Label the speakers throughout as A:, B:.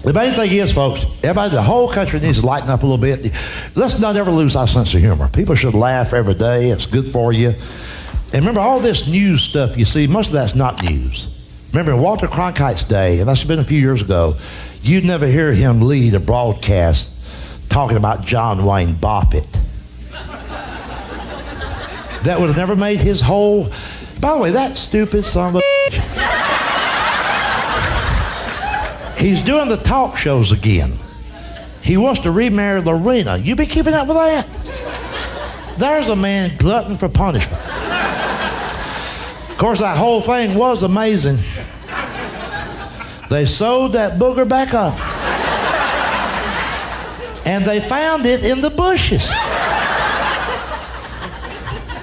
A: The main thing is, folks, everybody, the whole country needs to lighten up a little bit. Let's not ever lose our sense of humor. People should laugh every day. It's good for you. And remember, all this news stuff you see, most of that's not news. Remember, Walter Cronkite's day, and that's been a few years ago, you'd never hear him lead a broadcast talking about John Wayne Boppitt. That would have never made his whole... By the way, that stupid son of a... He's doing the talk shows again. He wants to remarry Lorena. You be keeping up with that? There's a man glutton for punishment. Of course, that whole thing was amazing. They sewed that booger back up. And they found it in the bushes.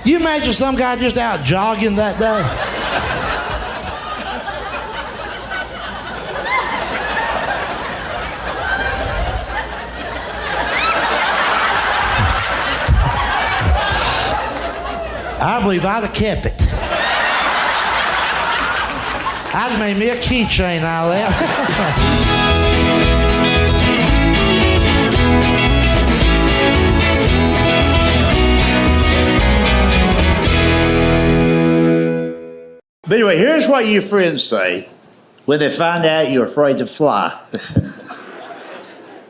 A: You imagine some guy just out jogging that day? I believe I'd have kept it. I'd have made me a keychain out of that.
B: But anyway, here's what your friends say when they find out you're afraid to fly.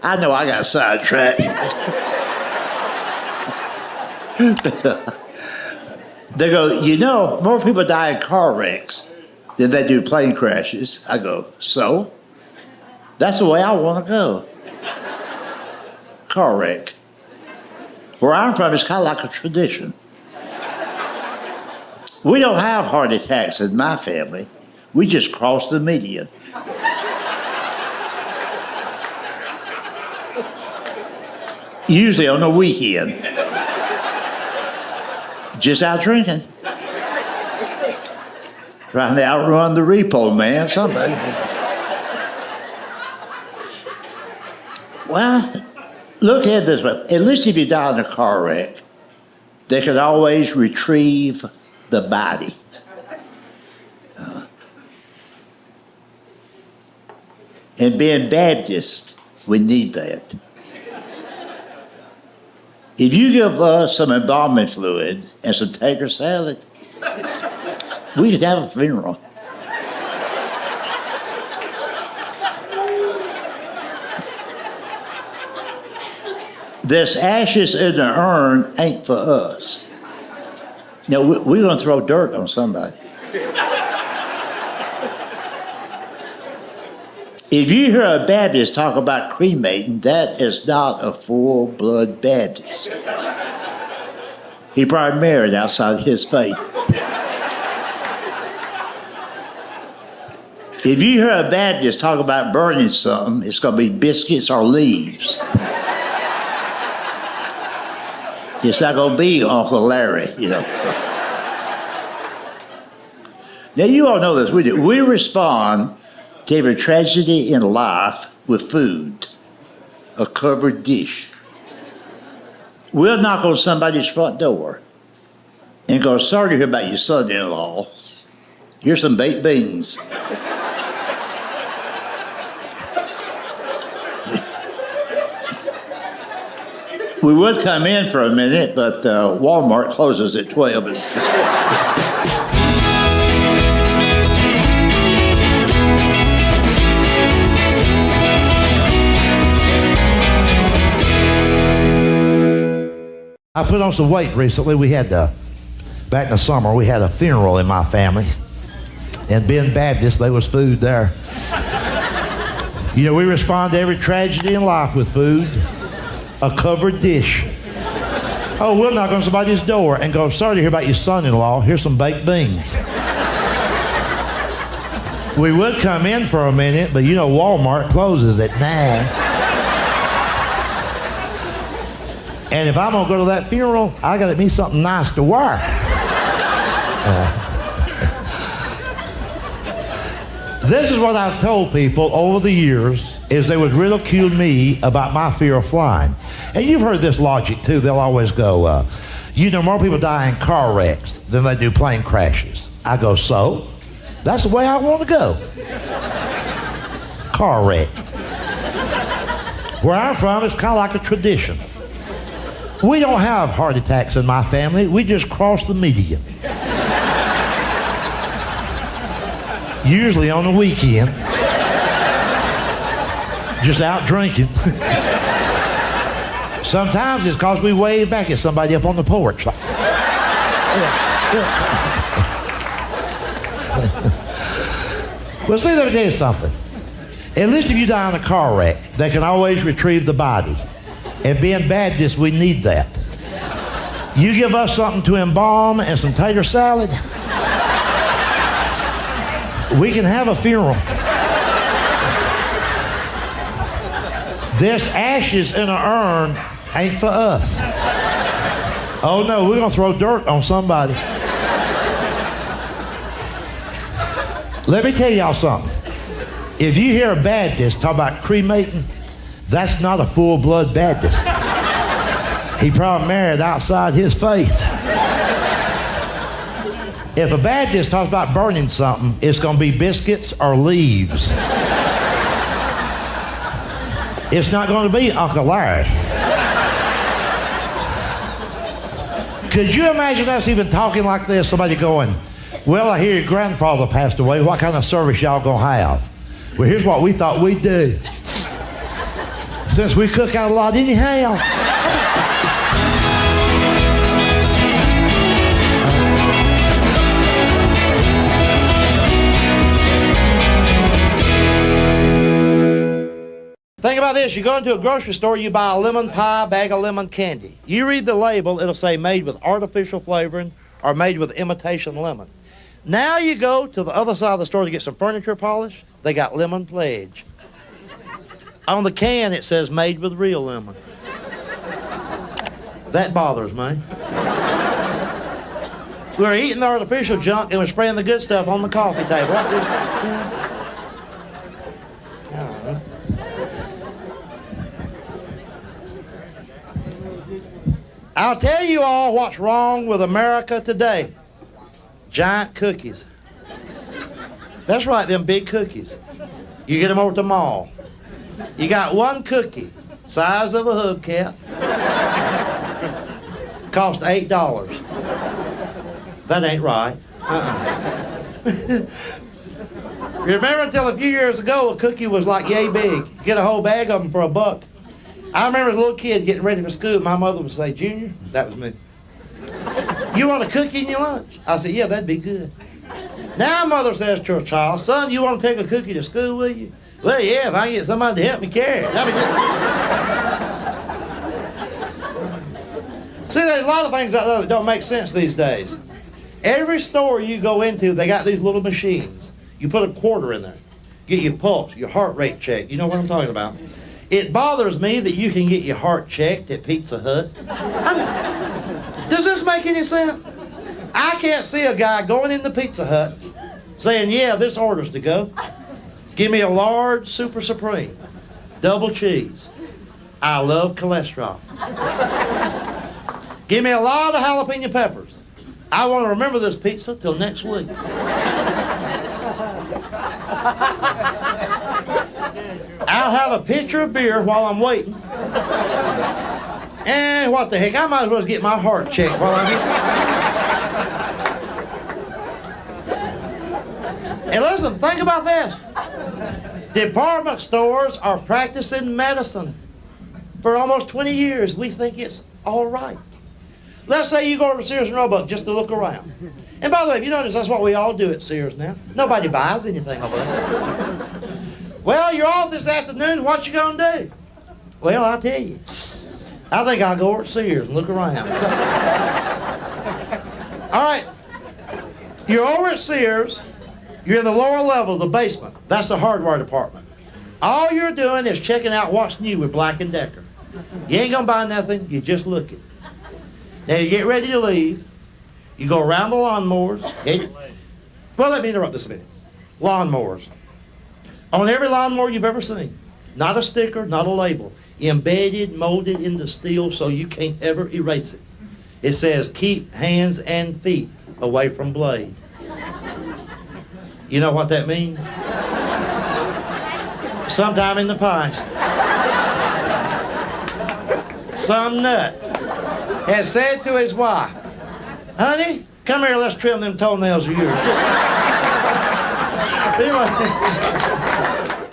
B: I know I got sidetracked. They go, you know, more people die in car wrecks than they do plane crashes. I go, so? That's the way I want to go. Car wreck. Where I'm from, it's kind of like a tradition. We don't have heart attacks in my family. We just cross the median. Usually on the weekend. Just out drinking. Trying to outrun the repo man, somebody. Well, look at it this way. At least if you die in a car wreck, they can always retrieve the body. And being Baptist, we need that. If you give us some embalming fluid and some tater salad, we could have a funeral. This ashes in the urn ain't for us. Now, we're going to throw dirt on somebody. If you hear a Baptist talk about cremating, that is not a full-blood Baptist. He probably married outside his faith. If you hear a Baptist talk about burning something, it's going to be biscuits or leaves. It's not going to be Uncle Larry, you know. So. Now, you all know this. We do. We respond to every tragedy in life with food, a covered dish. We'll knock on somebody's front door and go, sorry to hear about your son-in-law. Here's some baked beans. We would come in for a minute, but Walmart closes at 12.
A: I put on some weight recently. We had, back in the summer, we had a funeral in my family. And being Baptist, there was food there. You know, we respond to every tragedy in life with food, a covered dish. Oh, we'll knock on somebody's door and go, sorry to hear about your son-in-law. Here's some baked beans. We would come in for a minute, but you know Walmart closes at 9. And if I'm going to go to that funeral, I got to me something nice to wear. This is what I've told people over the years, is they would ridicule me about my fear of flying. And you've heard this logic, too. They'll always go, you know, more people die in car wrecks than they do plane crashes. I go, so? That's the way I want to go. Car wreck. Where I'm from, it's kind of like a tradition. We don't have heart attacks in my family. We just cross the median. Usually on the weekend. Just out drinking. Sometimes it's because we wave back at somebody up on the porch. Like, well, see, let me tell you something. At least if you die in a car wreck, they can always retrieve the body. And being Baptists, we need that. You give us something to embalm and some tater salad, we can have a funeral. This ashes in an urn ain't for us. Oh no, we're gonna throw dirt on somebody. Let me tell y'all something. If you hear a Baptist talk about cremating, that's not a full-blood Baptist. He probably married outside his faith. If a Baptist talks about burning something, it's gonna be biscuits or leaves. It's not gonna be Uncle Larry. Could you imagine us even talking like this? Somebody going, well, I hear your grandfather passed away. What kind of service y'all gonna have? Well, here's what we thought we'd do. Since we cook out a lot anyhow. Think about this. You go into a grocery store, you buy a lemon pie, bag of lemon candy. You read the label, it'll say made with artificial flavoring or made with imitation lemon. Now you go to the other side of the store to get some furniture polish, they got lemon pledge. On the can it says made with real lemon. That bothers me. We're eating the artificial junk and we're spraying the good stuff on the coffee table. What is... I'll tell you all what's wrong with America today. Giant cookies. That's right, them big cookies. You get them over at the mall. You got one cookie, size of a hubcap. Cost $8. That ain't right. Remember until a few years ago, a cookie was like yay big. Get a whole bag of them for $1. I remember as a little kid getting ready for school, my mother would say, Junior, that was me. You want a cookie in your lunch? I said, yeah, that'd be good. Now mother says to her child, son, you want to take a cookie to school with you? Well, yeah, if I can get somebody to help me carry it. See, there's a lot of things out there that don't make sense these days. Every store you go into, they got these little machines. You put a quarter in there. Get your pulse, your heart rate checked. You know what I'm talking about. It bothers me that you can get your heart checked at Pizza Hut. Does this make any sense? I can't see a guy going into Pizza Hut saying, yeah, this order's to go. Give me a large Super Supreme, double cheese. I love cholesterol. Give me a lot of jalapeno peppers. I want to remember this pizza till next week. I'll have a pitcher of beer while I'm waiting. And what the heck, I might as well get my heart checked while I'm eating. And listen, think about this. Department stores are practicing medicine. For almost 20 years, we think it's all right. Let's say you go over to Sears and Roebuck just to look around. And by the way, if you notice, that's what we all do at Sears now. Nobody buys anything over there. Well, you're off this afternoon. What you gonna do? Well, I'll tell you. I think I'll go over to Sears and look around. All right. You're over at Sears. You're in the lower level, the basement. That's the hardware department. All you're doing is checking out what's new with Black & Decker. You ain't gonna buy nothing. You're just looking. Now you get ready to leave. You go around the lawnmowers. Well, let me interrupt this a minute. Lawnmowers. On every lawnmower you've ever seen, not a sticker, not a label, embedded, molded into steel so you can't ever erase it. It says, keep hands and feet away from blade. You know what that means? Sometime in the past. some nut, had said to his wife, honey, come here, let's trim them toenails of yours.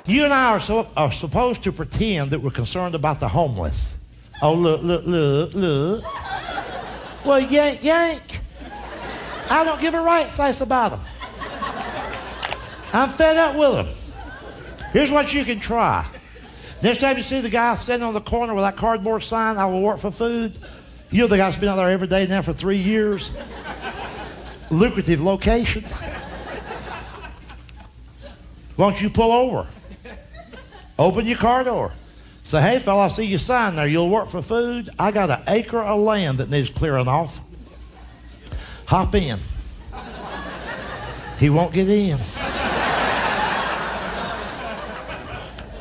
A: You and I are supposed to pretend that we're concerned about the homeless. Oh, look. Well, yank. I don't give a right slice about them. I'm fed up with them. Here's what you can try. Next time you see the guy standing on the corner with that cardboard sign, I will work for food. You know the guy's been out there every day now for 3 years. Lucrative location. Won't you pull over? Open your car door. Say, hey, fella, I see your sign there. You'll work for food. I got an acre of land that needs clearing off. Hop in. He won't get in.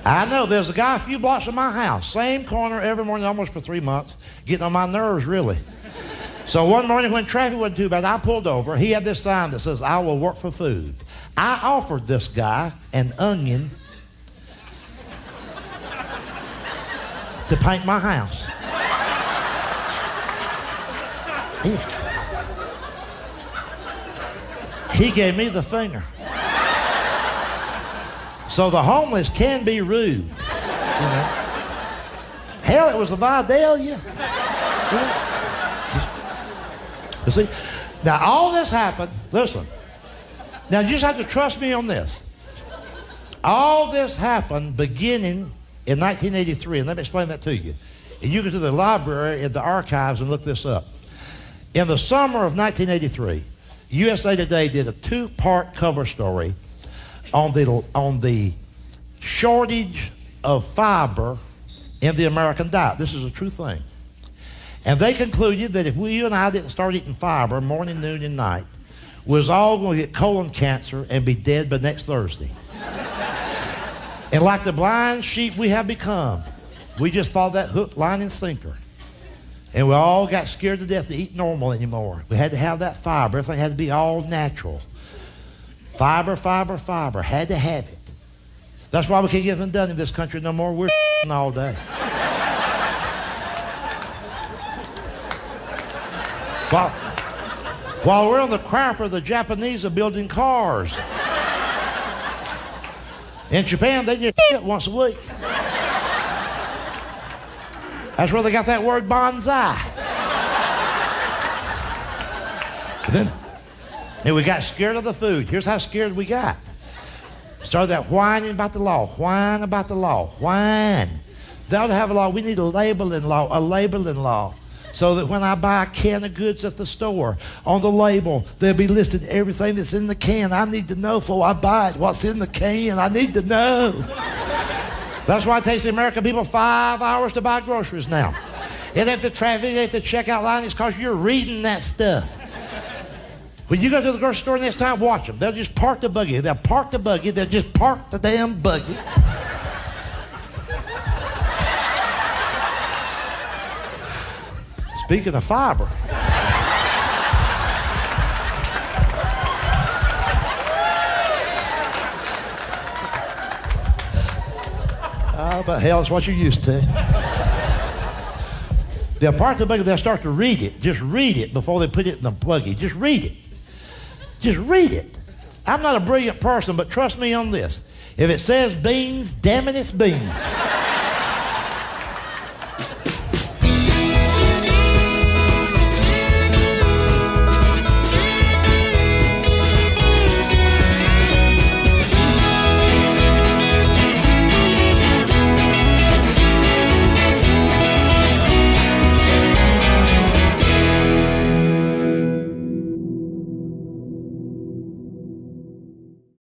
A: I know. There's a guy a few blocks from my house. Same corner every morning, almost for 3 months. Getting on my nerves, really. So one morning when traffic wasn't too bad, I pulled over. He had this sign that says, I will work for food. I offered this guy an onion to paint my house. He gave me the finger. So the homeless can be rude. You know? Hell, it was a Vidalia. You see, now all this happened, listen, now you just have to trust me on this. All this happened beginning in 1983, and let me explain that to you. And you go to the library and the archives and look this up. In the summer of 1983, USA Today did a 2-part cover story on the shortage of fiber in the American diet. This is a true thing. And they concluded that if you and I didn't start eating fiber morning, noon, and night, we was all going to get colon cancer and be dead by next Thursday. And like the blind sheep we have become, we just followed that hook, line, and sinker. And we all got scared to death to eat normal anymore. We had to have that fiber. Everything had to be all natural. Fiber. Had to have it. That's why we can't get anything done in this country no more. We're all day. While we're on the crapper, the Japanese are building cars. In Japan, they just shit once a week. That's where they got that word bonsai. And we got scared of the food. Here's how scared we got. Started that whining about the law. Whine about the law. Whine. They ought to have a law. We need a labeling law. So that when I buy a can of goods at the store, on the label, there'll be listed everything that's in the can. I need to know before I buy it what's in the can. I need to know. That's why it takes the American people 5 hours to buy groceries now. It ain't the traffic, it ain't the checkout line, it's because you're reading that stuff. When you go to the grocery store next time, watch them. They'll just park the buggy. They'll park the buggy. They'll just park the damn buggy. Speaking of fiber. Oh, but hell, it's what you're used to. They'll park the buggy, they'll start to read it. Just read it before they put it in the buggy. Just read it. Just read it. I'm not a brilliant person, but trust me on this. If it says beans, damn it, it's beans.